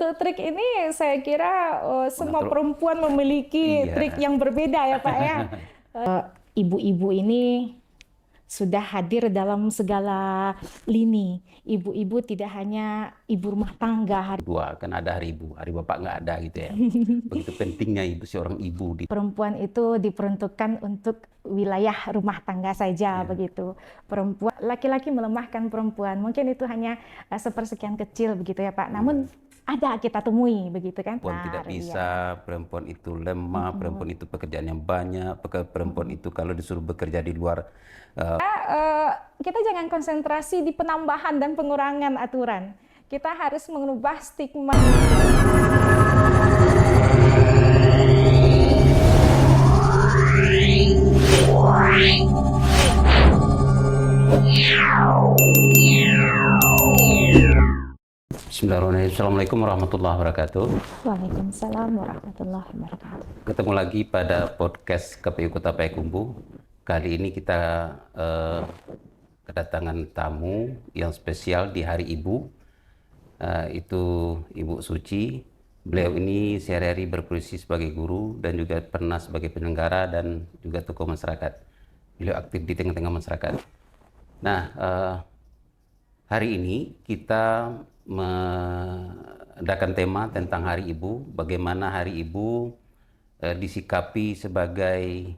untuk trik ini saya kira semua perempuan memiliki trik yang berbeda ya Pak ya. Ibu-ibu ini sudah hadir dalam segala lini. Ibu-ibu tidak hanya ibu rumah tangga. Dua, kan ada hari ibu, hari bapak nggak ada gitu ya. Begitu pentingnya seorang ibu. Perempuan itu diperuntukkan untuk wilayah rumah tangga saja, begitu. Perempuan, laki-laki melemahkan perempuan. Mungkin itu hanya sepersekian kecil begitu ya Pak. Namun ada kita temui begitu kan. Perempuan tidak bisa, perempuan itu lemah, perempuan itu pekerjaan yang banyak, perempuan itu kalau disuruh bekerja di luar. Kita jangan konsentrasi di penambahan dan pengurangan aturan. Kita harus mengubah stigma. Bismillahirrahmanirrahim. Assalamualaikum warahmatullahi wabarakatuh. Waalaikumsalam warahmatullahi wabarakatuh. Ketemu lagi pada podcast KPU Kota Payakumbuh. Kali ini kita kedatangan tamu yang spesial di Hari Ibu, itu Ibu Suci. Beliau ini sehari-hari berprofesi sebagai guru dan juga pernah sebagai penyelenggara dan juga tokoh masyarakat. Beliau aktif di tengah-tengah masyarakat. Nah, hari ini kita mengadakan tema tentang Hari Ibu, bagaimana Hari Ibu disikapi sebagai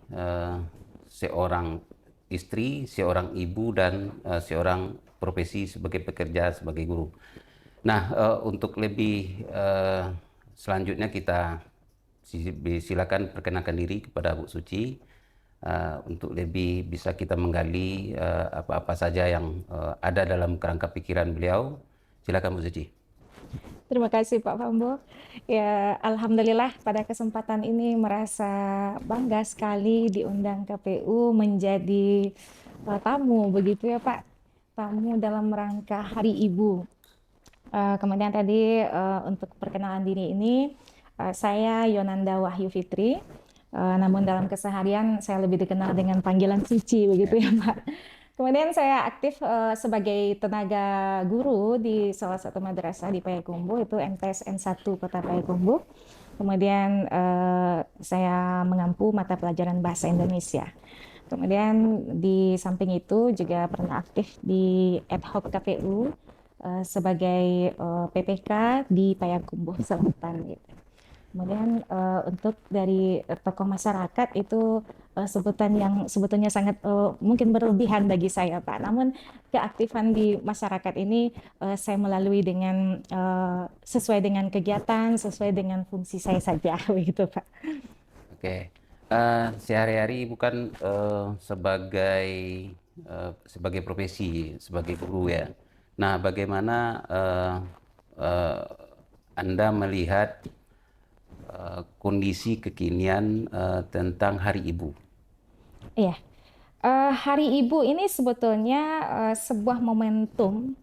seorang istri, seorang ibu, dan seorang profesi sebagai pekerja, sebagai guru. Nah, untuk lebih selanjutnya kita silakan perkenalkan diri kepada Bu Suci untuk lebih bisa kita menggali apa-apa saja yang ada dalam kerangka pikiran beliau. Silakan Bu Suci. Terima kasih Pak Fambo. Ya, alhamdulillah pada kesempatan ini merasa bangga sekali diundang KPU menjadi tamu begitu ya Pak. Tamu dalam rangka Hari Ibu. Kemudian tadi untuk perkenalan diri ini saya Yonanda Wahyu Fitri. Namun dalam keseharian saya lebih dikenal dengan panggilan Suci begitu ya Pak. Kemudian saya aktif sebagai tenaga guru di salah satu madrasah di Payakumbuh, itu MTS N1 Kota Payakumbuh. Kemudian saya mengampu mata pelajaran bahasa Indonesia. Kemudian di samping itu juga pernah aktif di ad hoc KPU sebagai PPK di Payakumbuh Selatan gitu. Kemudian untuk dari tokoh masyarakat itu sebutan yang sebetulnya sangat mungkin berlebihan bagi saya Pak. Namun keaktifan di masyarakat ini saya melalui dengan sesuai dengan kegiatan, sesuai dengan fungsi saya saja begitu Pak. Oke. Sehari-hari bukan sebagai profesi, sebagai guru ya. Nah, bagaimana Anda melihat kondisi kekinian tentang Hari Ibu? Iya, Hari Ibu ini sebetulnya sebuah momentum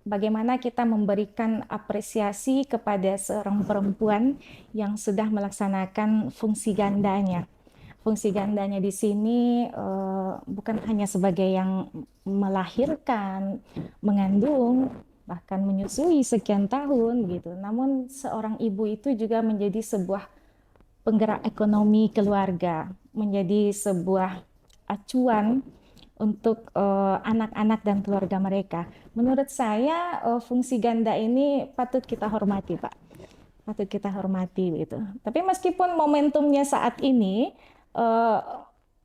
bagaimana kita memberikan apresiasi kepada seorang perempuan yang sudah melaksanakan fungsi gandanya. Fungsi gandanya di sini bukan hanya sebagai yang melahirkan, mengandung, bahkan menyusui sekian tahun gitu. Namun seorang ibu itu juga menjadi sebuah penggerak ekonomi keluarga, menjadi sebuah acuan untuk anak-anak dan keluarga mereka. Menurut saya fungsi ganda ini patut kita hormati, Pak. Patut kita hormati gitu. Tapi meskipun momentumnya saat ini,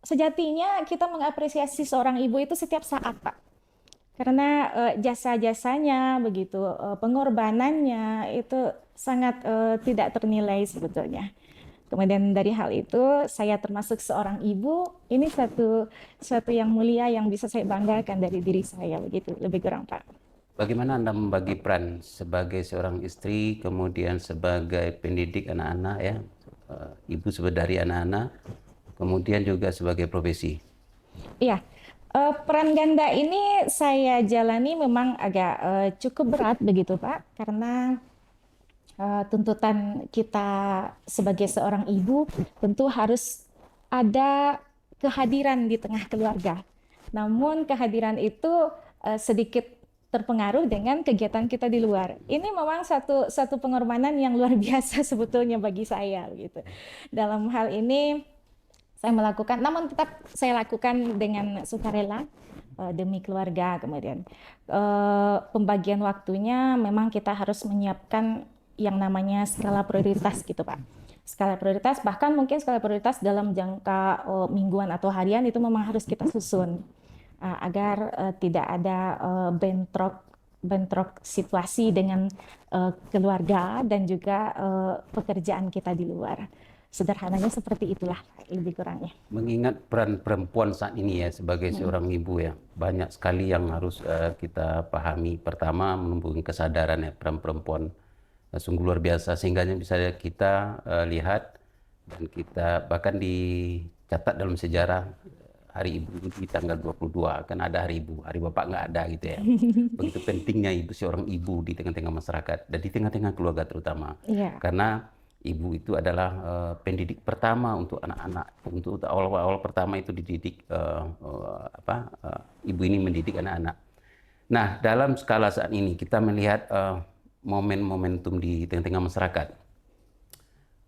sejatinya kita mengapresiasi seorang ibu itu setiap saat, Pak. Karena jasa-jasanya begitu, pengorbanannya itu sangat tidak ternilai sebetulnya. Kemudian dari hal itu saya termasuk seorang ibu, ini satu yang mulia yang bisa saya banggakan dari diri saya begitu, lebih kurang Pak. Bagaimana Anda membagi peran sebagai seorang istri, kemudian sebagai pendidik anak-anak ya, ibu dari anak-anak, kemudian juga sebagai profesi? Iya. Peran ganda ini saya jalani memang agak cukup berat begitu Pak, karena tuntutan kita sebagai seorang ibu tentu harus ada kehadiran di tengah keluarga. Namun kehadiran itu sedikit terpengaruh dengan kegiatan kita di luar. Ini memang satu pengorbanan yang luar biasa sebetulnya bagi saya gitu. Dalam hal ini saya melakukan, namun tetap saya lakukan dengan sukarela demi keluarga. Kemudian pembagian waktunya memang kita harus menyiapkan yang namanya skala prioritas gitu Pak. Skala prioritas, bahkan mungkin skala prioritas dalam jangka mingguan atau harian itu memang harus kita susun agar tidak ada bentrok situasi dengan keluarga dan juga pekerjaan kita di luar. Sederhananya seperti itulah lebih kurangnya. Mengingat peran perempuan saat ini ya sebagai seorang ibu ya, banyak sekali yang harus kita pahami. Pertama, menumbuhkan kesadaran ya peran perempuan sungguh luar biasa, sehingga bisa kita lihat dan kita bahkan dicatat dalam sejarah Hari Ibu di tanggal 22, kan ada Hari Ibu, Hari Bapak nggak ada gitu ya. Begitu pentingnya seorang ibu di tengah-tengah masyarakat dan di tengah-tengah keluarga terutama. Iya. Karena ibu itu adalah pendidik pertama untuk anak-anak. Untuk awal-awal pertama itu dididik ibu ini mendidik anak-anak. Nah, dalam skala saat ini kita melihat momentum di tengah-tengah masyarakat.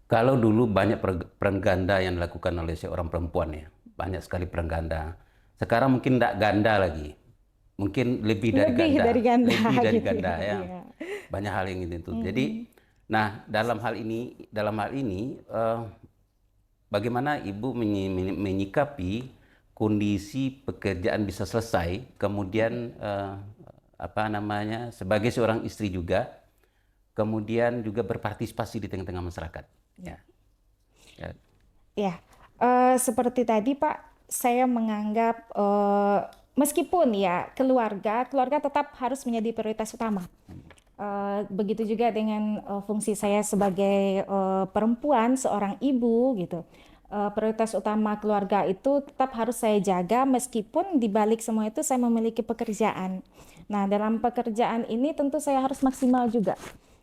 Kalau dulu banyak peran ganda yang dilakukan oleh seorang perempuan ya, banyak sekali peran ganda. Sekarang mungkin tidak ganda lagi, mungkin lebih dari ganda, lebih dari gitu ganda ya. Iya. Banyak hal yang itu. Jadi, nah dalam hal ini, bagaimana ibu menyikapi kondisi pekerjaan bisa selesai, kemudian sebagai seorang istri juga, kemudian juga berpartisipasi di tengah-tengah masyarakat. Ya. Ya. Ya, seperti tadi Pak, saya menganggap meskipun ya keluarga tetap harus menjadi prioritas utama. Begitu juga dengan fungsi saya sebagai perempuan, seorang ibu gitu. Prioritas utama keluarga itu tetap harus saya jaga meskipun di balik semua itu saya memiliki pekerjaan. Nah, dalam pekerjaan ini tentu saya harus maksimal juga.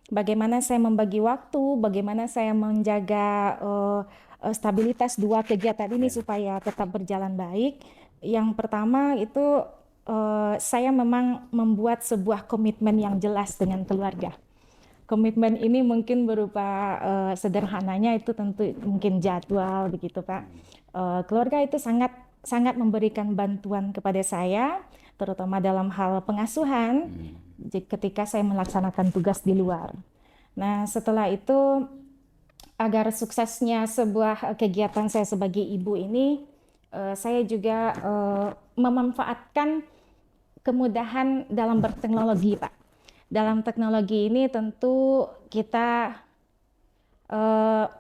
Bagaimana saya membagi waktu, bagaimana saya menjaga stabilitas dua kegiatan ini supaya tetap berjalan baik. Yang pertama itu saya memang membuat sebuah komitmen yang jelas dengan keluarga. Komitmen ini mungkin berupa sederhananya itu tentu mungkin jadwal begitu Pak. Keluarga itu sangat memberikan bantuan kepada saya, terutama dalam hal pengasuhan ketika saya melaksanakan tugas di luar. Nah, setelah itu agar suksesnya sebuah kegiatan saya sebagai ibu ini, saya juga memanfaatkan kemudahan dalam berteknologi, Pak. Dalam teknologi ini tentu kita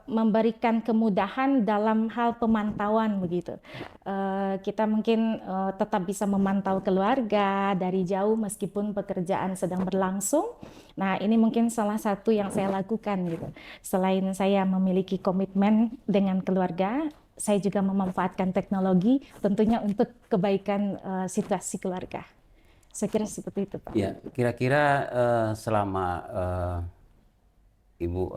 memberikan kemudahan dalam hal pemantauan begitu. Kita mungkin tetap bisa memantau keluarga dari jauh meskipun pekerjaan sedang berlangsung. Nah, ini mungkin salah satu yang saya lakukan gitu. Selain saya memiliki komitmen dengan keluarga, saya juga memanfaatkan teknologi tentunya untuk kebaikan situasi keluarga. Saya kira seperti itu, Pak. Ya, kira-kira selama Ibu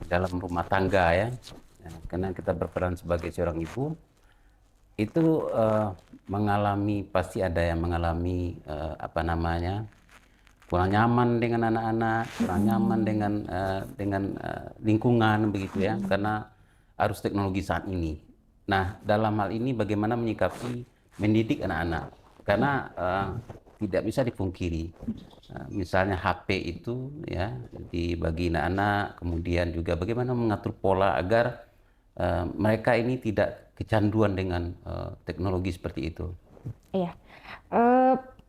dalam rumah tangga ya, karena kita berperan sebagai seorang ibu, itu pasti ada yang mengalami kurang nyaman dengan anak-anak, kurang nyaman dengan lingkungan begitu ya, karena arus teknologi saat ini. Nah, dalam hal ini bagaimana menyikapi mendidik anak-anak? Karena tidak bisa dipungkiri, misalnya HP itu ya dibagi anak-anak, kemudian juga bagaimana mengatur pola agar mereka ini tidak kecanduan dengan teknologi seperti itu. Iya,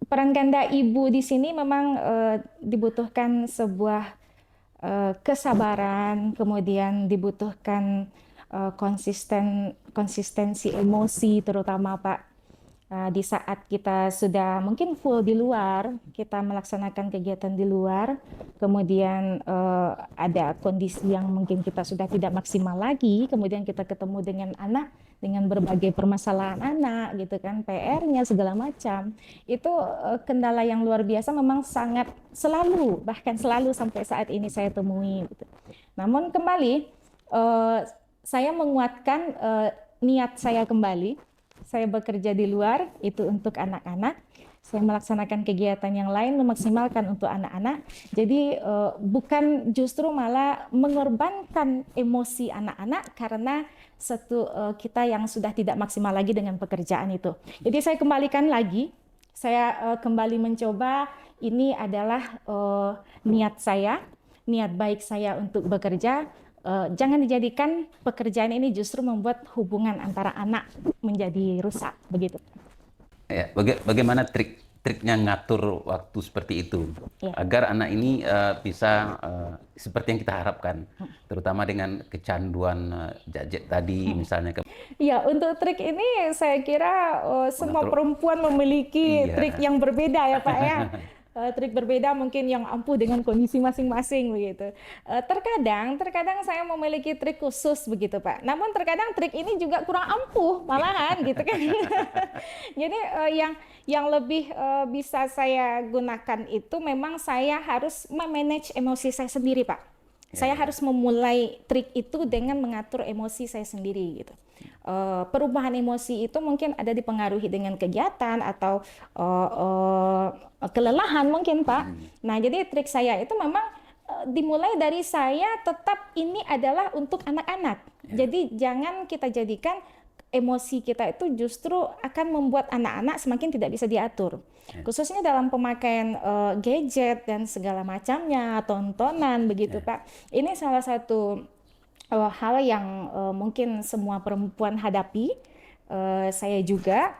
peran ganda ibu di sini memang dibutuhkan sebuah kesabaran, kemudian dibutuhkan konsistensi emosi terutama Pak. Di saat kita sudah mungkin full di luar, kita melaksanakan kegiatan di luar, kemudian ada kondisi yang mungkin kita sudah tidak maksimal lagi, kemudian kita ketemu dengan anak, dengan berbagai permasalahan anak, gitu kan, PR-nya segala macam. Itu kendala yang luar biasa memang sangat bahkan selalu sampai saat ini saya temui. Gitu. Namun kembali, saya menguatkan niat saya kembali. Saya bekerja di luar itu untuk anak-anak. saya melaksanakan kegiatan yang lain, memaksimalkan untuk anak-anak. Jadi bukan justru malah mengorbankan emosi anak-anak karena kita yang sudah tidak maksimal lagi dengan pekerjaan itu. Jadi saya kembalikan lagi, saya kembali mencoba, ini adalah niat saya, niat baik saya untuk bekerja. Jangan dijadikan pekerjaan ini justru membuat hubungan antara anak menjadi rusak, begitu. Ya, bagaimana triknya ngatur waktu seperti itu Ya. agar anak ini bisa seperti yang kita harapkan, terutama dengan kecanduan gadget tadi misalnya. Ya, untuk trik ini saya kira semua Mengatur. perempuan memiliki Iya. trik yang berbeda ya Pak ya. Trik berbeda mungkin yang ampuh dengan kondisi masing-masing begitu. Terkadang saya memiliki trik khusus begitu Pak. Namun terkadang trik ini juga kurang ampuh malahan gitu kan. Jadi yang lebih bisa saya gunakan itu memang saya harus memanage emosi saya sendiri Pak. Saya harus memulai trik itu dengan mengatur emosi saya sendiri gitu. Perubahan emosi itu mungkin ada dipengaruhi dengan kegiatan atau kelelahan mungkin Pak. Nah jadi trik saya itu memang dimulai dari saya tetap ini adalah untuk anak-anak. Jadi jangan kita jadikan emosi kita itu justru akan membuat anak-anak semakin tidak bisa diatur. Khususnya dalam pemakaian gadget dan segala macamnya, tontonan begitu Pak. Ini salah satu hal yang mungkin semua perempuan hadapi. Saya juga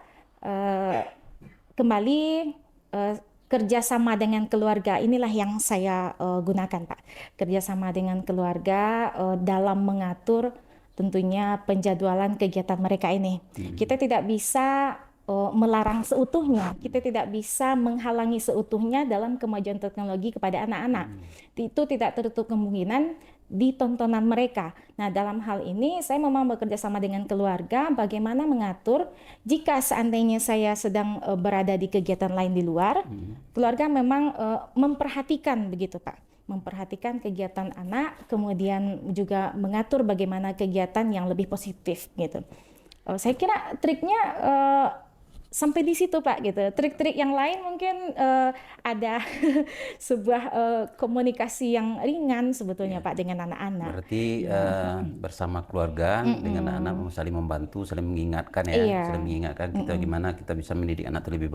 kembali kerjasama dengan keluarga inilah yang saya gunakan Pak. Kerjasama dengan keluarga dalam mengatur tentunya penjadwalan kegiatan mereka ini. Kita tidak bisa melarang seutuhnya, kita tidak bisa menghalangi seutuhnya dalam kemajuan teknologi kepada anak-anak. Itu tidak tertutup kemungkinan di tontonan mereka. Nah, dalam hal ini saya memang bekerja sama dengan keluarga bagaimana mengatur jika seandainya saya sedang berada di kegiatan lain di luar, keluarga memang memperhatikan begitu Pak. Memperhatikan kegiatan anak, kemudian juga mengatur bagaimana kegiatan yang lebih positif gitu. Saya kira triknya sampai di situ Pak gitu. Trik-trik yang lain mungkin ada sebuah komunikasi yang ringan sebetulnya Pak dengan anak-anak. Berarti bersama keluarga dengan anak-anak saling membantu, saling mengingatkan ya, Iya. saling mengingatkan kita gimana kita bisa mendidik anak itu lebih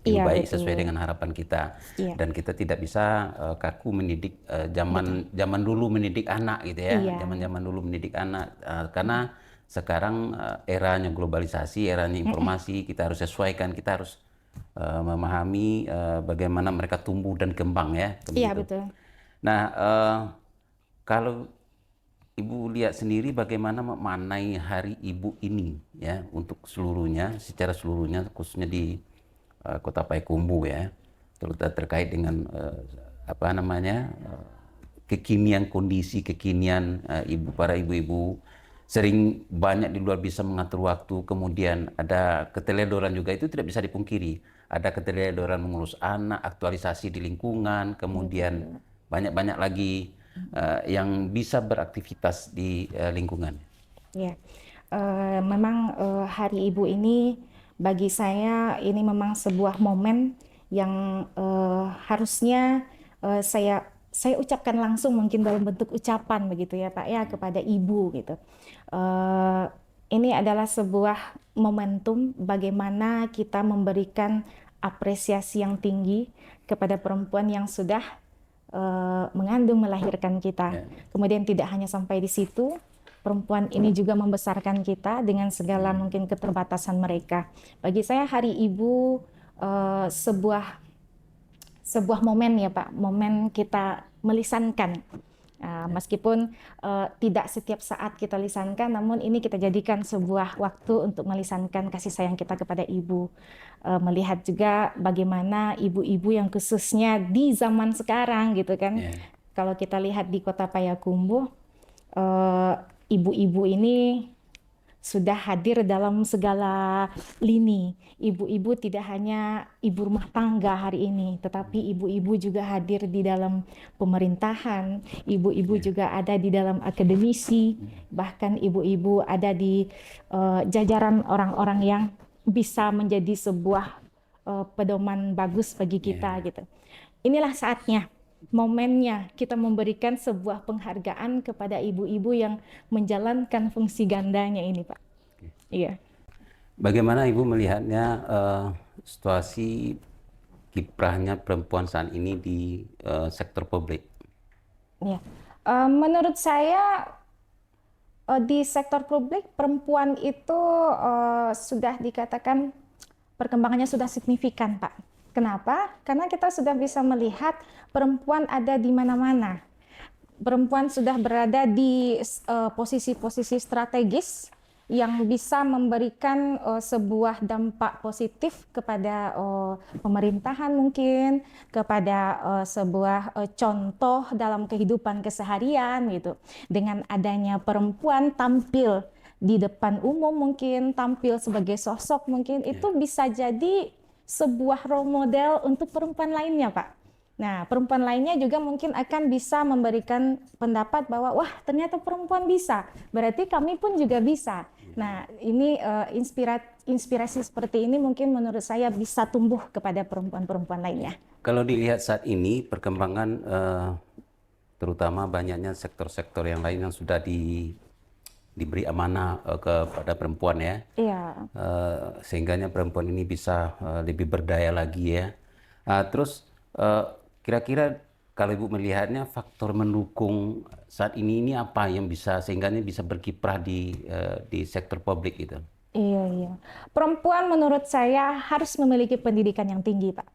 Iya, baik betul. sesuai dengan harapan kita. Iya. Dan kita tidak bisa kaku mendidik zaman dulu mendidik anak gitu ya, Iya. zaman dulu mendidik anak karena sekarang eranya globalisasi, eranya informasi, kita harus sesuaikan, kita harus memahami bagaimana mereka tumbuh dan kembang ya. Iya, begitu. betul. Nah, kalau Ibu lihat sendiri bagaimana memaknai Hari Ibu ini ya untuk seluruhnya, secara seluruhnya khususnya di Kota Payakumbuh ya, terkait dengan apa namanya kekinian kondisi kekinian para ibu-ibu sering banyak di luar bisa mengatur waktu, kemudian ada keteledoran juga itu tidak bisa dipungkiri. Ada keteledoran mengurus anak, aktualisasi di lingkungan, kemudian banyak-banyak lagi yang bisa beraktivitas di lingkungan. Ya, memang Hari Ibu ini bagi saya ini memang sebuah momen yang harusnya saya ucapkan langsung mungkin dalam bentuk ucapan begitu ya Pak ya kepada ibu gitu. Ini adalah sebuah momentum bagaimana kita memberikan apresiasi yang tinggi kepada perempuan yang sudah mengandung melahirkan kita. Kemudian tidak hanya sampai di situ, perempuan ini juga membesarkan kita dengan segala mungkin keterbatasan mereka. Bagi saya Hari Ibu sebuah momen ya Pak, momen kita melisankan. Meskipun tidak setiap saat kita lisankan, namun ini kita jadikan sebuah waktu untuk melisankan kasih sayang kita kepada ibu. Melihat juga bagaimana ibu-ibu yang khususnya di zaman sekarang gitu kan. Kalau kita lihat di Kota Payakumbuh, ibu-ibu ini sudah hadir dalam segala lini. Ibu-ibu tidak hanya ibu rumah tangga hari ini, tetapi ibu-ibu juga hadir di dalam pemerintahan, ibu-ibu juga ada di dalam akademisi, bahkan ibu-ibu ada di jajaran orang-orang yang bisa menjadi sebuah pedoman bagus bagi kita Ya. gitu. Inilah saatnya, momennya kita memberikan sebuah penghargaan kepada ibu-ibu yang menjalankan fungsi gandanya ini, Pak. Iya. Bagaimana Ibu melihatnya situasi kiprahnya perempuan saat ini di sektor publik? Iya. Menurut saya di sektor publik perempuan itu sudah dikatakan perkembangannya sudah signifikan, Pak. Kenapa? Karena kita sudah bisa melihat perempuan ada di mana-mana. Perempuan sudah berada di posisi-posisi strategis yang bisa memberikan sebuah dampak positif kepada pemerintahan mungkin, kepada sebuah contoh dalam kehidupan keseharian gitu. Dengan adanya perempuan tampil di depan umum mungkin, tampil sebagai sosok mungkin, itu bisa jadi sebuah role model untuk perempuan lainnya, Pak. Nah, perempuan lainnya juga mungkin akan bisa memberikan pendapat bahwa wah, ternyata perempuan bisa. Berarti kami pun juga bisa. Nah, ini inspirasi seperti ini mungkin menurut saya bisa tumbuh kepada perempuan-perempuan lainnya. Kalau dilihat saat ini perkembangan terutama banyaknya sektor-sektor yang lain yang sudah diberi amanah kepada perempuan ya, Iya. sehingganya perempuan ini bisa lebih berdaya lagi ya. Terus kira-kira kalau Ibu melihatnya faktor mendukung saat ini apa yang bisa sehingganya bisa berkiprah di sektor publik itu? Iya, iya. Perempuan menurut saya harus memiliki pendidikan yang tinggi, Pak.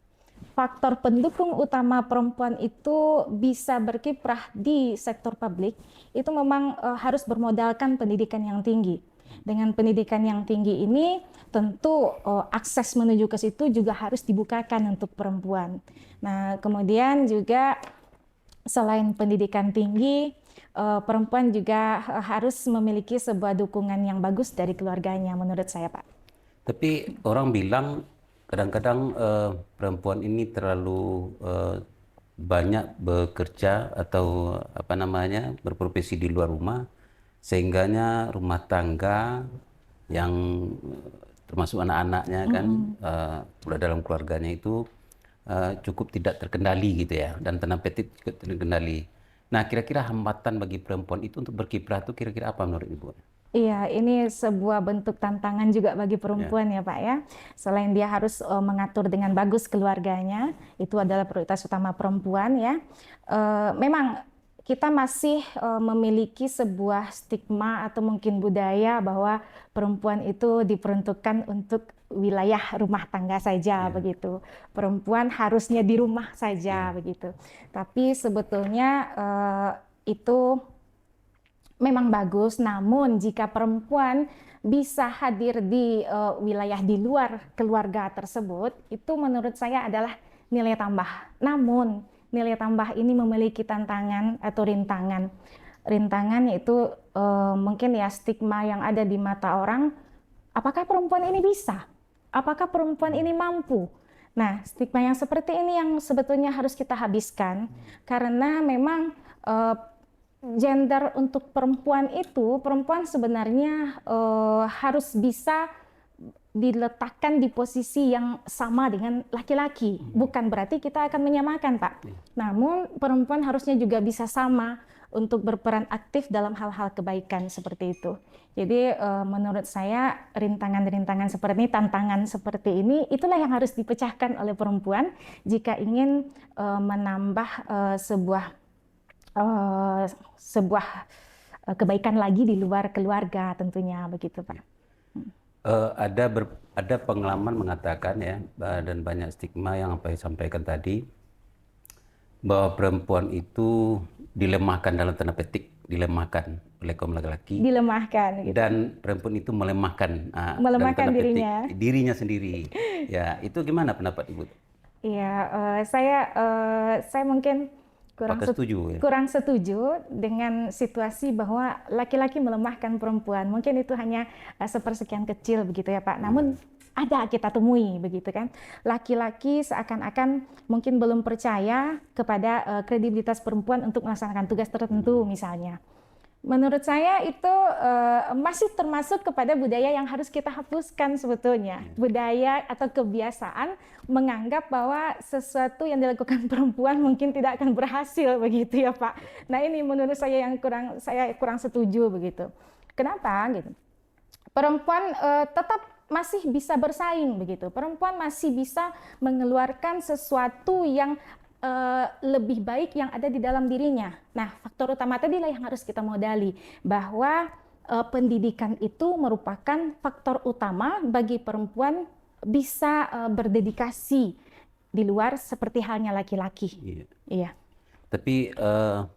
Faktor pendukung utama perempuan itu bisa berkiprah di sektor publik, itu memang harus bermodalkan pendidikan yang tinggi. Dengan pendidikan yang tinggi ini, tentu akses menuju ke situ juga harus dibukakan untuk perempuan. Nah, kemudian juga selain pendidikan tinggi, perempuan juga harus memiliki sebuah dukungan yang bagus dari keluarganya, menurut saya, Pak. Tapi orang bilang kadang-kadang perempuan ini terlalu banyak bekerja atau apa namanya berprofesi di luar rumah, sehingganya rumah tangga yang termasuk anak-anaknya kan dalam keluarganya itu cukup tidak terkendali gitu ya, dan tanda petik cukup terkendali. Nah, kira-kira hambatan bagi perempuan itu untuk berkiprah itu kira-kira apa menurut Ibu? Iya, ini sebuah bentuk tantangan juga bagi Ya. perempuan ya, Pak ya. Selain dia harus mengatur dengan bagus keluarganya, itu adalah prioritas utama perempuan ya. Memang kita masih memiliki sebuah stigma atau mungkin budaya bahwa perempuan itu diperuntukkan untuk wilayah rumah tangga saja begitu. Perempuan harusnya di rumah saja begitu. Tapi sebetulnya itu memang bagus, namun jika perempuan bisa hadir di wilayah di luar keluarga tersebut, itu menurut saya adalah nilai tambah. Namun, nilai tambah ini memiliki tantangan atau rintangan. Rintangan yaitu mungkin ya stigma yang ada di mata orang, apakah perempuan ini bisa? Apakah perempuan ini mampu? Nah, stigma yang seperti ini yang sebetulnya harus kita habiskan, karena memang gender untuk perempuan itu, perempuan sebenarnya harus bisa diletakkan di posisi yang sama dengan laki-laki. Bukan berarti kita akan menyamakan, Pak. Namun perempuan harusnya juga bisa sama untuk berperan aktif dalam hal-hal kebaikan seperti itu. Jadi menurut saya rintangan-rintangan seperti ini, tantangan seperti ini, itulah yang harus dipecahkan oleh perempuan jika ingin menambah sebuah kebaikan lagi di luar keluarga tentunya begitu, Pak. Ada pengalaman mengatakan ya, dan banyak stigma yang apa yang sampaikan tadi, bahwa perempuan itu dilemahkan dalam tanda petik, dilemahkan oleh kaum laki-laki, Dilemahkan gitu. dan perempuan itu melemahkan Melemahkan dalam tanda petik, dirinya. dirinya sendiri. Ya, itu gimana pendapat Ibu? Iya, saya mungkin Apakah setuju ya? kurang setuju dengan situasi bahwa laki-laki melemahkan perempuan. Mungkin itu hanya sepersekian kecil begitu ya, Pak. Namun ada kita temui begitu kan. Laki-laki seakan-akan mungkin belum percaya kepada kredibilitas perempuan untuk melaksanakan tugas tertentu misalnya. Menurut saya itu masih termasuk kepada budaya yang harus kita hapuskan sebetulnya. Budaya atau kebiasaan menganggap bahwa sesuatu yang dilakukan perempuan mungkin tidak akan berhasil begitu ya Pak. Nah ini menurut saya yang saya kurang setuju begitu. Kenapa gitu? Perempuan tetap masih bisa bersaing begitu. Perempuan masih bisa mengeluarkan sesuatu yang lebih baik yang ada di dalam dirinya. Nah, faktor utama tadilah yang harus kita modali bahwa pendidikan itu merupakan faktor utama bagi perempuan bisa berdedikasi di luar seperti halnya laki-laki. Iya. Iya. Tapi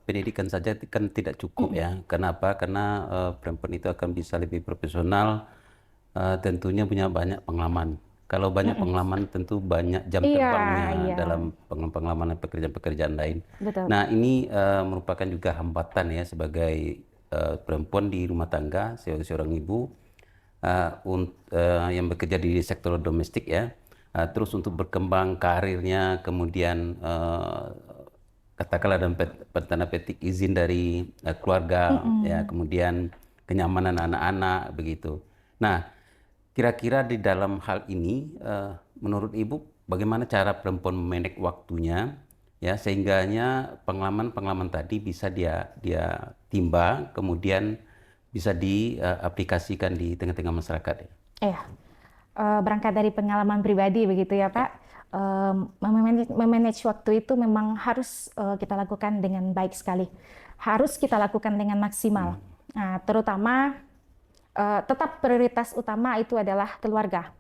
pendidikan saja kan tidak cukup ya. Kenapa? Karena perempuan itu akan bisa lebih profesional, tentunya punya banyak pengalaman. Kalau banyak pengalaman tentu banyak jam Iya, terbangnya iya, dalam pengalaman pekerjaan-pekerjaan lain. betul. Nah ini merupakan juga hambatan ya sebagai perempuan di rumah tangga, seorang ibu yang bekerja di sektor domestik ya. Terus untuk berkembang karirnya, kemudian katakanlah dalam tanda petik izin dari keluarga, ya, kemudian kenyamanan anak-anak begitu. Nah, kira-kira di dalam hal ini, menurut Ibu, bagaimana cara perempuan memanage waktunya, ya, sehingganya pengalaman-pengalaman tadi bisa dia timba, kemudian bisa diaplikasikan di tengah-tengah masyarakat, ya. Iya. Berangkat dari pengalaman pribadi begitu ya Pak. Memanage waktu itu memang harus kita lakukan dengan baik sekali. Harus kita lakukan dengan maksimal. Nah, terutama tetap prioritas utama itu adalah keluarga.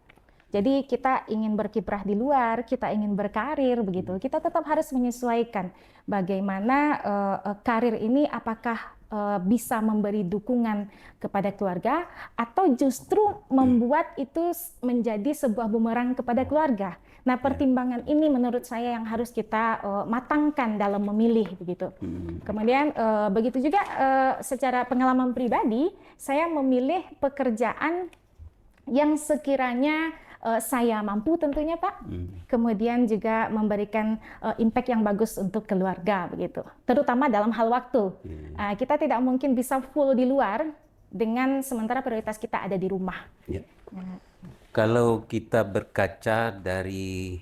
Jadi kita ingin berkiprah di luar, kita ingin berkarir begitu. Kita tetap harus menyesuaikan bagaimana karir ini apakah bisa memberi dukungan kepada keluarga atau justru membuat itu menjadi sebuah bumerang kepada keluarga. Nah, pertimbangan ini menurut saya yang harus kita matangkan dalam memilih begitu. Kemudian begitu juga secara pengalaman pribadi, saya memilih pekerjaan yang sekiranya saya mampu tentunya Pak, kemudian juga memberikan impact yang bagus untuk keluarga begitu, terutama dalam hal waktu. Kita tidak mungkin bisa full di luar dengan sementara prioritas kita ada di rumah. Ya. Kalau kita berkaca dari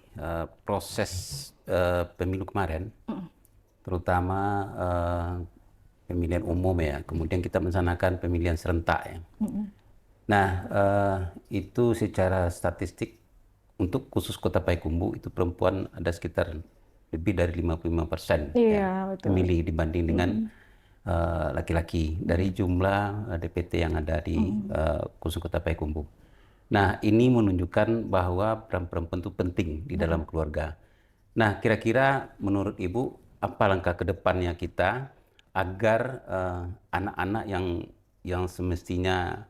proses pemilu kemarin, terutama pemilihan umum ya, kemudian kita melaksanakan pemilihan serentak ya. Nah, itu secara statistik untuk khusus Kota Payakumbuh itu perempuan ada sekitar lebih dari 55% ya, Betul. pemilih dibanding dengan laki-laki dari jumlah DPT yang ada di khusus Kota Payakumbuh. Nah, ini menunjukkan bahwa peran perempuan itu penting di dalam keluarga. Nah, kira-kira menurut Ibu apa langkah ke depannya kita agar anak-anak yang semestinya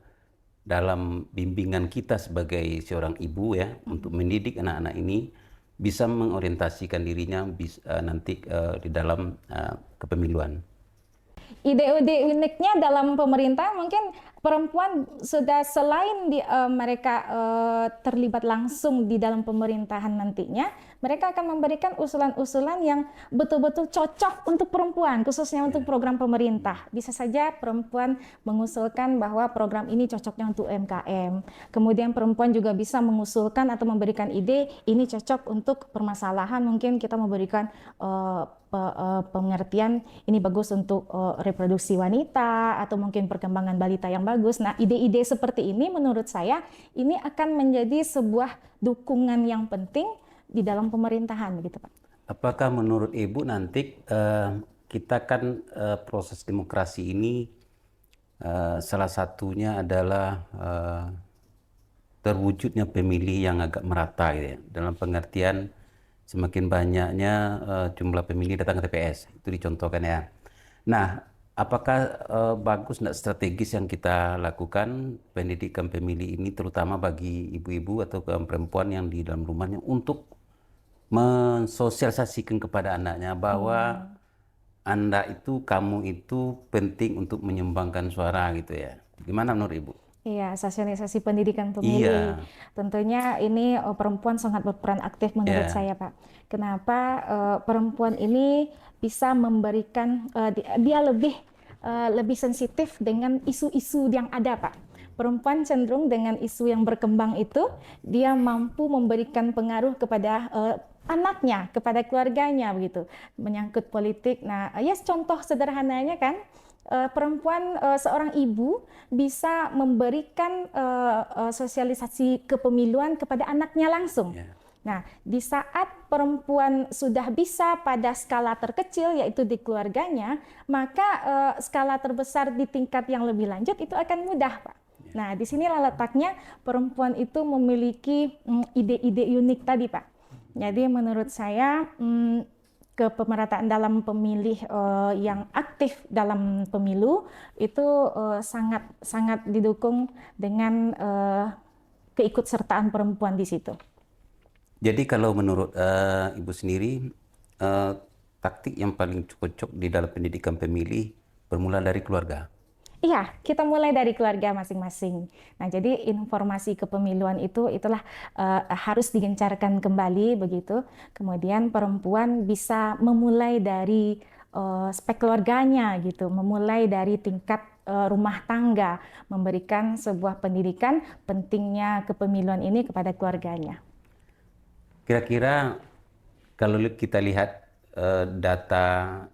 dalam bimbingan kita sebagai seorang ibu ya untuk mendidik anak-anak ini bisa mengorientasikan dirinya nanti di dalam kepemiluan. Ide-ide uniknya dalam pemerintah mungkin perempuan sudah selain mereka terlibat langsung di dalam pemerintahan nantinya, mereka akan memberikan usulan-usulan yang betul-betul cocok untuk perempuan, khususnya untuk program pemerintah. Bisa saja perempuan mengusulkan bahwa program ini cocoknya untuk UMKM. Kemudian perempuan juga bisa mengusulkan atau memberikan ide ini cocok untuk permasalahan, mungkin kita memberikan pengertian ini bagus untuk reproduksi wanita atau mungkin perkembangan balita yang bagus. Nah, ide-ide seperti ini menurut saya ini akan menjadi sebuah dukungan yang penting di dalam pemerintahan gitu Pak. Apakah menurut Ibu nanti kita kan proses demokrasi ini salah satunya adalah terwujudnya pemilih yang agak merata gitu ya, dalam pengertian semakin banyaknya jumlah pemilih datang ke TPS, itu dicontohkan ya. Nah, apakah bagus tidak strategis yang kita lakukan pendidikan pemilih ini terutama bagi ibu-ibu atau kaum perempuan yang di dalam rumahnya untuk mensosialisasikan kepada anaknya bahwa Anda itu, kamu itu penting untuk menyumbangkan suara gitu ya. Gimana menurut Ibu? Iya, sosialisasi pendidikan pemilih. Iya. Tentunya ini perempuan sangat berperan aktif menurut saya, Pak. Kenapa perempuan ini bisa memberikan dia lebih lebih sensitif dengan isu-isu yang ada, Pak. Perempuan cenderung dengan isu yang berkembang itu, dia mampu memberikan pengaruh kepada anaknya, kepada keluarganya begitu, menyangkut politik. Nah, ya contoh sederhananya kan, perempuan seorang ibu bisa memberikan sosialisasi kepemiluan kepada anaknya langsung. Ya. Nah, di saat perempuan sudah bisa pada skala terkecil, yaitu di keluarganya, maka skala terbesar di tingkat yang lebih lanjut itu akan mudah, Pak. Nah, di sinilah letaknya perempuan itu memiliki ide-ide unik tadi, Pak. Jadi menurut saya kepemerataan dalam pemilih yang aktif dalam pemilu itu sangat sangat didukung dengan keikutsertaan perempuan di situ. Jadi kalau menurut Ibu sendiri, taktik yang paling cocok di dalam pendidikan pemilih bermula dari keluarga. Iya, kita mulai dari keluarga masing-masing. Nah, jadi informasi kepemiluan itulah harus digencarkan kembali begitu. Kemudian perempuan bisa memulai dari spek keluarganya gitu, memulai dari tingkat rumah tangga, memberikan sebuah pendidikan pentingnya kepemiluan ini kepada keluarganya. Kira-kira kalau kita lihat data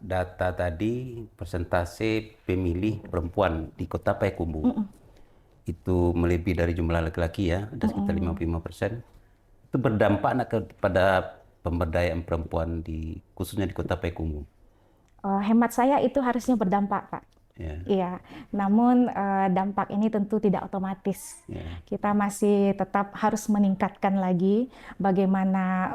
tadi, persentase pemilih perempuan di Kota Payakumbuh itu melebihi dari jumlah laki-laki ya, ada sekitar 55%. Itu berdampak kepada pemberdayaan perempuan khususnya di Kota Payakumbuh. Hemat saya itu harusnya berdampak, Pak. Ya. Iya, namun dampak ini tentu tidak otomatis. Ya. Kita masih tetap harus meningkatkan lagi bagaimana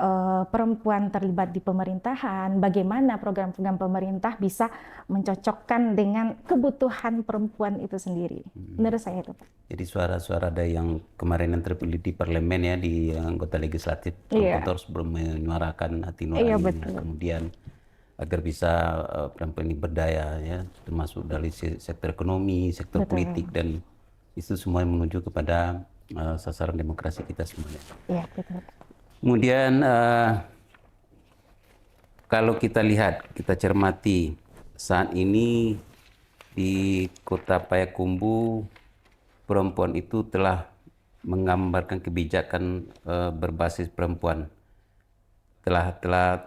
perempuan terlibat di pemerintahan, bagaimana program-program pemerintah bisa mencocokkan dengan kebutuhan perempuan itu sendiri. Menurut saya itu, Pak. Jadi suara-suara ada yang kemarin yang terpilih di parlemen ya, di anggota legislatif, Iya. perempuan harus menyuarakan hati Iya, nuraninya. betul. Kemudian agar bisa perempuan ini berdaya ya, termasuk dari sektor ekonomi, sektor Betul. politik, dan itu semua menuju kepada sasaran demokrasi kita semuanya. Iya, betul. Kemudian kalau kita lihat, kita cermati saat ini di Kota Payakumbuh, perempuan itu telah menggambarkan kebijakan berbasis perempuan, telah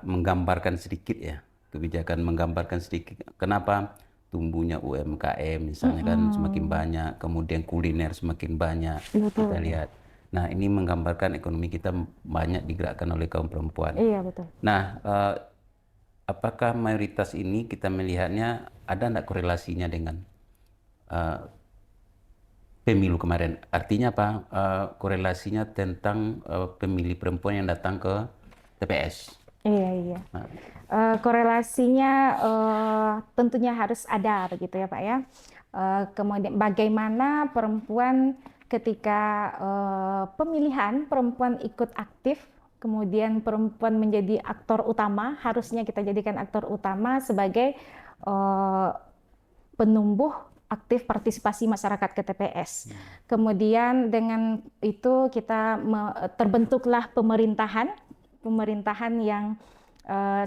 menggambarkan sedikit ya, kebijakan menggambarkan sedikit. Kenapa? Tumbuhnya UMKM misalnya kan semakin banyak, kemudian kuliner semakin banyak. Betul. Kita lihat. Nah, ini menggambarkan ekonomi kita banyak digerakkan oleh kaum perempuan. Iya, betul. Nah, apakah mayoritas ini kita melihatnya ada enggak korelasinya dengan pemilu kemarin? Artinya apa? Korelasinya tentang pemilih perempuan yang datang ke TPS. Iya, iya. Nah, Korelasinya tentunya harus ada begitu ya, Pak ya. Kemudian bagaimana perempuan ketika pemilihan perempuan ikut aktif, kemudian perempuan menjadi aktor utama, harusnya kita jadikan aktor utama sebagai penumbuh aktif partisipasi masyarakat ke TPS. Kemudian dengan itu kita terbentuklah pemerintahan yang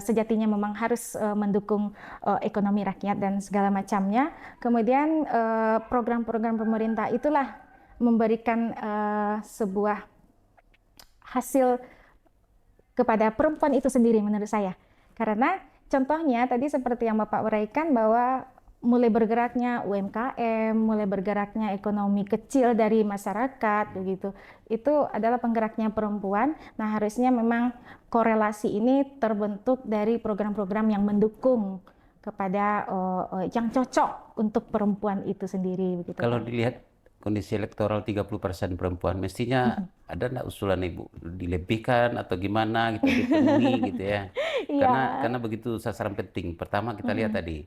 sejatinya memang harus mendukung ekonomi rakyat dan segala macamnya. Kemudian program-program pemerintah itulah memberikan sebuah hasil kepada perempuan itu sendiri menurut saya. Karena contohnya tadi seperti yang Bapak uraikan bahwa mulai bergeraknya UMKM, mulai bergeraknya ekonomi kecil dari masyarakat begitu. Itu adalah penggeraknya perempuan. Nah, harusnya memang korelasi ini terbentuk dari program-program yang mendukung kepada yang cocok untuk perempuan itu sendiri begitu. kalau dilihat kondisi elektoral 30% perempuan, mestinya ada enggak usulan Ibu dilebihkan atau gimana gitu, dipenuhi gitu ya. Iya. Karena begitu sasaran penting. Pertama kita lihat tadi,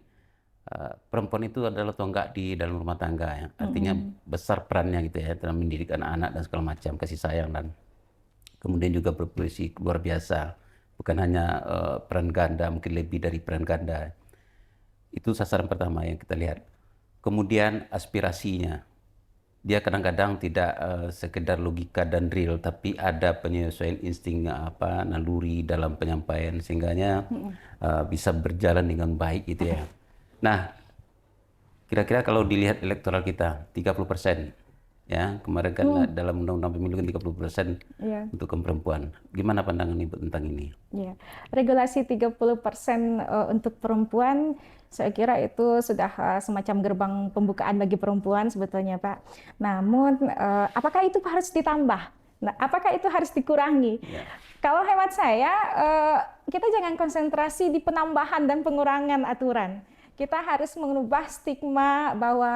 perempuan itu adalah tonggak di dalam rumah tangga ya. Artinya besar perannya gitu ya dalam mendidik anak-anak dan segala macam, kasih sayang, dan kemudian juga berpolisi luar biasa. Bukan hanya peran ganda, mungkin lebih dari peran ganda. Itu sasaran pertama yang kita lihat. Kemudian aspirasinya. Dia kadang-kadang tidak sekedar logika dan real, tapi ada penyesuaian insting naluri dalam penyampaian sehingganya bisa berjalan dengan baik gitu ya. Nah, Kira-kira kalau dilihat elektoral kita 30%, ya kemarin kan dalam undang-undang pemilu kan 30% Iya. untuk kaum perempuan. Gimana pandangan Ibu tentang ini? Ya, regulasi 30% untuk perempuan, saya kira itu sudah semacam gerbang pembukaan bagi perempuan sebetulnya, Pak. Namun, apakah itu harus ditambah? Nah, apakah itu harus dikurangi? Ya. Kalau hemat saya, kita jangan konsentrasi di penambahan dan pengurangan aturan. Kita harus mengubah stigma bahwa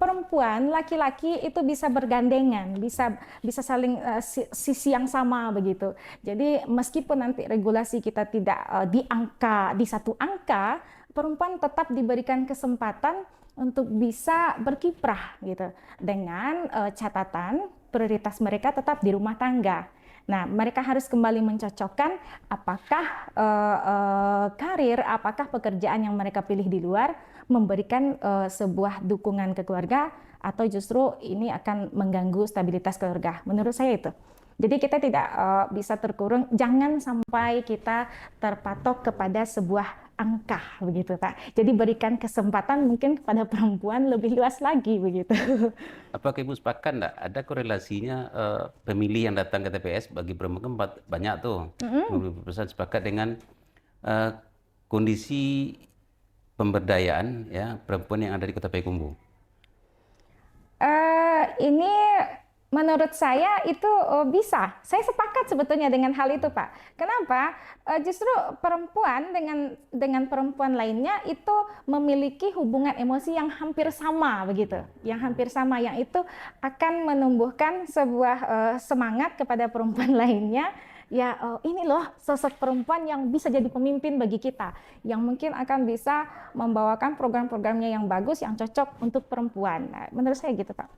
perempuan, laki-laki itu bisa bergandengan, bisa saling sisi yang sama begitu. Jadi meskipun nanti regulasi kita tidak di satu angka, perempuan tetap diberikan kesempatan untuk bisa berkiprah gitu. Dengan catatan prioritas mereka tetap di rumah tangga. Nah, mereka harus kembali mencocokkan apakah karir, apakah pekerjaan yang mereka pilih di luar memberikan sebuah dukungan ke keluarga atau justru ini akan mengganggu stabilitas keluarga. Menurut saya itu. Jadi kita tidak bisa terkurung, jangan sampai kita terpatok kepada sebuah angka begitu, Pak. Jadi berikan kesempatan mungkin kepada perempuan lebih luas lagi begitu. Apakah Ibu sepakat enggak ada korelasinya pemilih yang datang ke TPS bagi perempuan banyak tuh, 50% sepakat dengan eh, kondisi pemberdayaan ya perempuan yang ada di Kota Payakumbuh. Ini menurut saya itu bisa. Saya sepakat sebetulnya dengan hal itu, Pak. Kenapa? Justru perempuan dengan perempuan lainnya itu memiliki hubungan emosi yang hampir sama begitu. Yang hampir sama, yang itu akan menumbuhkan sebuah semangat kepada perempuan lainnya. Ya, ini loh sosok perempuan yang bisa jadi pemimpin bagi kita, yang mungkin akan bisa membawakan program-programnya yang bagus, yang cocok untuk perempuan. Nah, menurut saya gitu, Pak.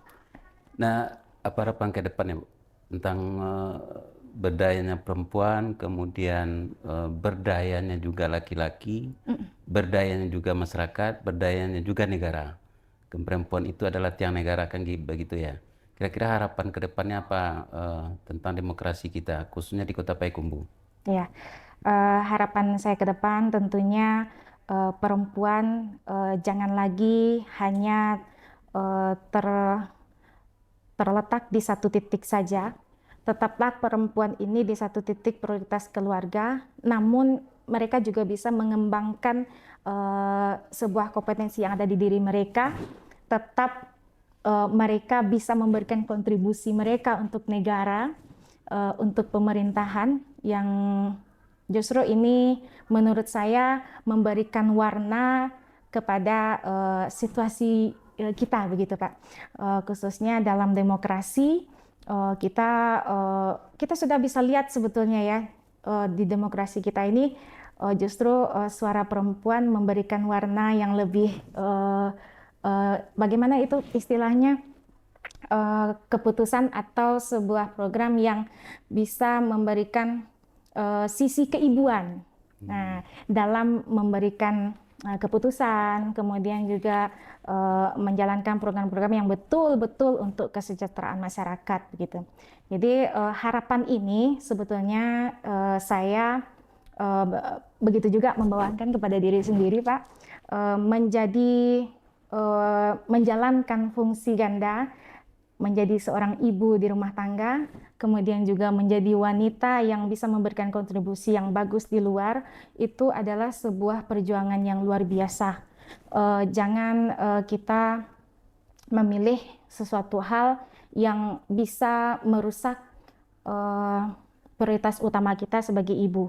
Nah, apa harapan ke depannya Bu? Tentang berdayanya perempuan, kemudian berdayanya juga laki-laki, berdayanya juga masyarakat, berdayanya juga negara. Perempuan itu adalah tiang negara kan begitu ya. Kira-kira harapan ke depannya apa tentang demokrasi kita, khususnya di Kota Payakumbuh? Ya, harapan saya ke depan tentunya perempuan jangan lagi hanya terletak di satu titik saja. Tetaplah perempuan ini di satu titik prioritas keluarga, namun mereka juga bisa mengembangkan sebuah kompetensi yang ada di diri mereka. Tetap mereka bisa memberikan kontribusi mereka untuk negara, untuk pemerintahan yang justru ini menurut saya memberikan warna kepada situasi kita begitu, Pak. Khususnya dalam demokrasi kita sudah bisa lihat sebetulnya ya di demokrasi kita ini justru suara perempuan memberikan warna yang lebih bagaimana itu istilahnya keputusan atau sebuah program yang bisa memberikan sisi keibuan. Nah, dalam memberikan keputusan, kemudian juga menjalankan program-program yang betul-betul untuk kesejahteraan masyarakat, begitu. Jadi harapan ini sebetulnya saya begitu juga membawakan kepada diri sendiri, Pak, menjalankan fungsi ganda, menjadi seorang ibu di rumah tangga, kemudian juga menjadi wanita yang bisa memberikan kontribusi yang bagus di luar, itu adalah sebuah perjuangan yang luar biasa. Jangan kita memilih sesuatu hal yang bisa merusak prioritas utama kita sebagai ibu.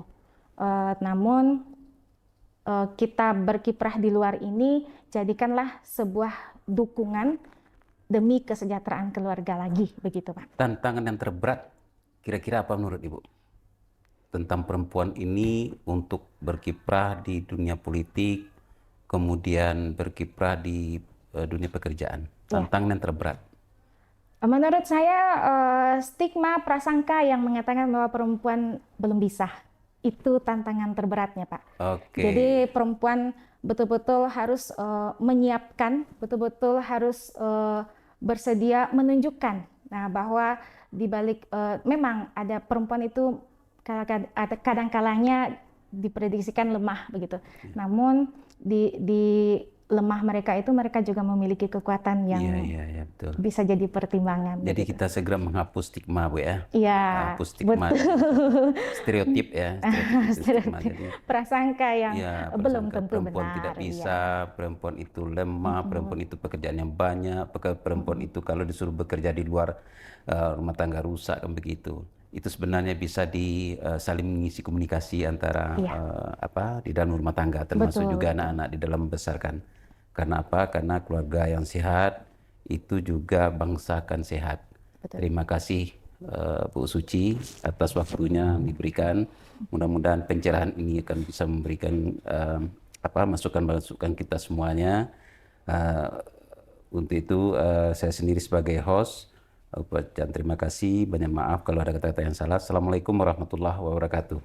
Namun kita berkiprah di luar ini, jadikanlah sebuah dukungan demi kesejahteraan keluarga lagi, begitu Pak. Tantangan yang terberat, kira-kira apa menurut Ibu? Tentang perempuan ini untuk berkiprah di dunia politik, kemudian berkiprah di dunia pekerjaan. Tantangan yang terberat. Menurut saya, stigma prasangka yang mengatakan bahwa perempuan belum bisa, itu tantangan terberatnya, Pak. Oke. Jadi perempuan betul-betul harus menyiapkan, betul-betul harus bersedia menunjukkan, nah bahwa di balik memang ada perempuan itu kadang-kalanya diprediksikan lemah begitu. Namun di lemah mereka itu mereka juga memiliki kekuatan yang Iya, iya, iya, betul. bisa jadi pertimbangan Jadi begitu. kita segera menghapus stigma, Bu ya. Iya, Hapus stigma, betul. stereotip ya, stereotip itu stigma. Stereotip, Jadi prasangka yang ya belum prasangka tentu perempuan tidak benar, bisa, iya. perempuan itu lemah, perempuan Mm-mm, itu pekerjaannya banyak, perempuan mm-mm. itu kalau disuruh bekerja di luar rumah tangga rusak kan begitu. Itu sebenarnya bisa saling mengisi komunikasi antara Iya, di dalam rumah tangga, termasuk betul, juga betul, anak-anak di dalam membesarkan. Karena apa? Karena keluarga yang sehat itu juga bangsa akan sehat. betul. Terima kasih Bu Suci atas waktunya diberikan. Mudah-mudahan pencerahan ini akan bisa memberikan masukan-masukan kita semuanya. Eh, untuk itu saya sendiri sebagai host ucapkan terima kasih, banyak maaf kalau ada kata-kata yang salah. Assalamualaikum warahmatullahi wabarakatuh.